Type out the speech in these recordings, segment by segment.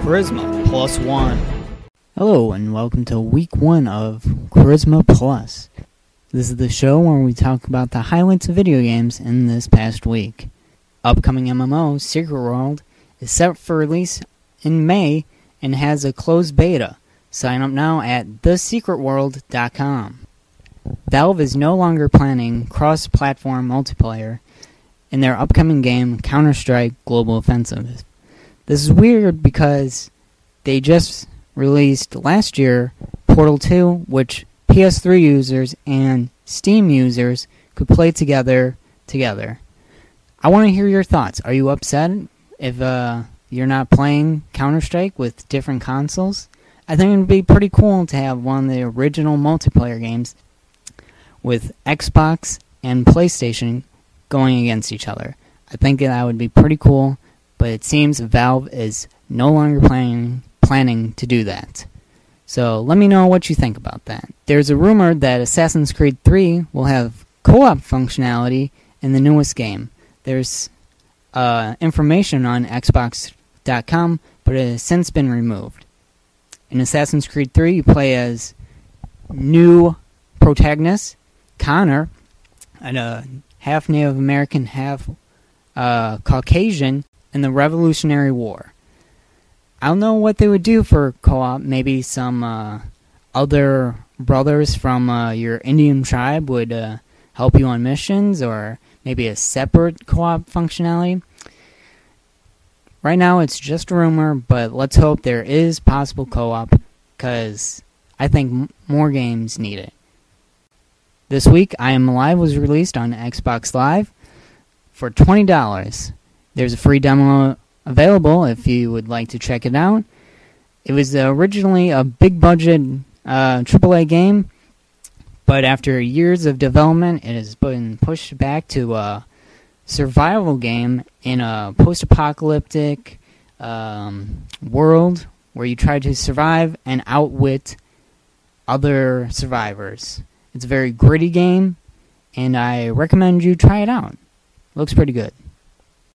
Charisma Plus 1. Hello and welcome to week 1 of Charisma Plus. This is the show where we talk about the highlights of video games in this past week. Upcoming MMO, Secret World, is set for release in May and has a closed beta. Sign up now at thesecretworld.com. Valve is no longer planning cross-platform multiplayer in their upcoming game Counter-Strike Global Offensive. This is weird because they just released last year Portal 2, which PS3 users and Steam users could play together. I want to hear your thoughts. Are you upset if you're not playing Counter-Strike with different consoles? I think it would be pretty cool to have one of the original multiplayer games with Xbox and PlayStation going against each other. I think that would be pretty cool, but it seems Valve is no longer planning to do that. So let me know what you think about that. There's a rumor that Assassin's Creed 3 will have co-op functionality in the newest game. There's information on Xbox.com, but it has since been removed. In Assassin's Creed 3, you play as new protagonist, Connor, a half Native American, half Caucasian in the Revolutionary War. I don't know what they would do for co-op. Maybe some other brothers from your Indian tribe would help you on missions, or maybe a separate co-op functionality. Right now it's just a rumor, but let's hope there is possible co-op, because I think more games need it. This week, I Am Alive was released on Xbox Live for $20. There's a free demo available if you would like to check it out. It was originally a big-budget AAA game, but after years of development, it has been pushed back to a survival game in a post-apocalyptic world where you try to survive and outwit other survivors. It's a very gritty game, and I recommend you try it out. Looks pretty good.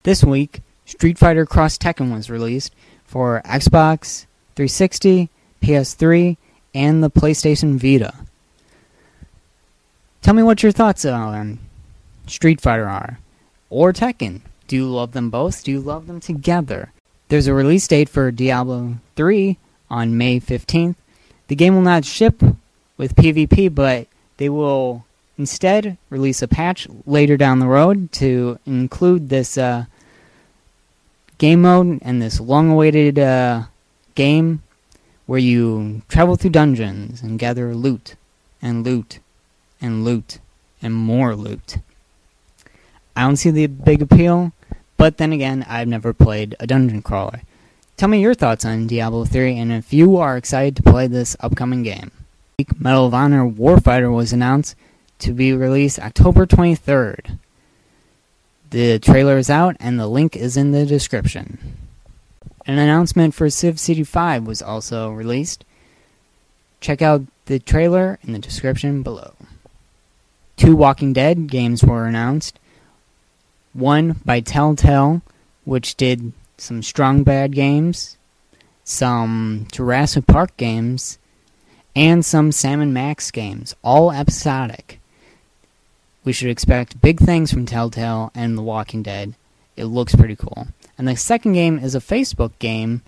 This week, Street Fighter Cross Tekken was released for Xbox 360, PS3, and the PlayStation Vita. Tell me what your thoughts on Street Fighter are, or Tekken. Do you love them both? Do you love them together? There's a release date for Diablo 3 on May 15th. The game will not ship with PvP, but they will instead release a patch later down the road to include this game mode and this long-awaited game where you travel through dungeons and gather loot and loot and loot and more loot. I don't see the big appeal, but then again, I've never played a dungeon crawler. Tell me your thoughts on Diablo 3 and if you are excited to play this upcoming game. Medal of Honor Warfighter was announced to be released October 23rd. The trailer is out and the link is in the description. An announcement for Civ City 5 was also released. Check out the trailer in the description below. 2 Walking Dead games were announced. One by Telltale, which did some Strong Bad games, some Jurassic Park games, and some Sam & Max games, all episodic. We should expect big things from Telltale and The Walking Dead. It looks pretty cool. And the second game is a Facebook game.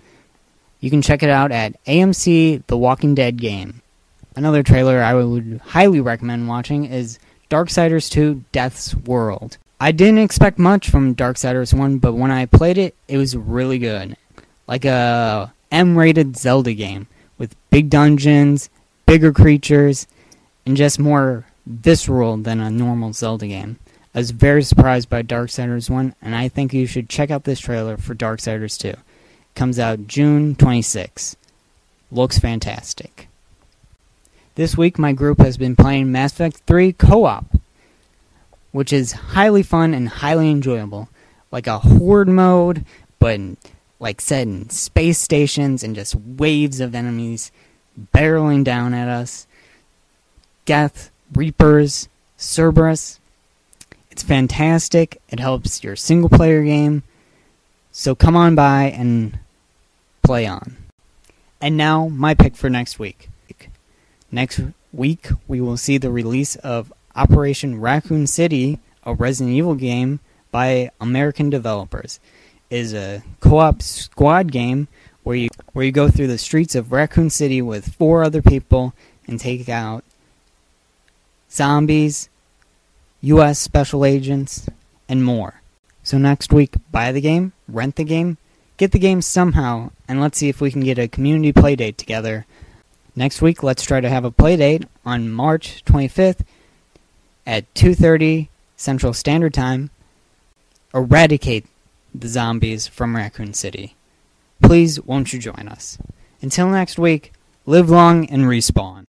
You can check it out at AMC The Walking Dead Game. Another trailer I would highly recommend watching is Darksiders II Death's World. I didn't expect much from Darksiders 1, but when I played it, it was really good. Like a M-rated Zelda game with big dungeons, bigger creatures, and just more visceral than a normal Zelda game. I was very surprised by Darksiders 1, and I think you should check out this trailer for Darksiders 2. It comes out June 26. Looks fantastic. This week, my group has been playing Mass Effect 3 Co-op, which is highly fun and highly enjoyable. Like a horde mode, but like set in space stations and just waves of enemies barreling down at us. Geth, Reapers, Cerberus. It's fantastic. It helps your single-player game. So come on by and play on. And now, my pick for next week. Next week, we will see the release of Operation Raccoon City, a Resident Evil game by American developers. It is a co-op squad game where you go through the streets of Raccoon City with 4 other people and take out zombies, U.S. special agents, and more. So next week, buy the game, rent the game, get the game somehow, and let's see if we can get a community playdate together. Next week, let's try to have a playdate on March 25th at 2:30 Central Standard Time. Eradicate the zombies from Raccoon City. Please, won't you join us? Until next week, live long and respawn.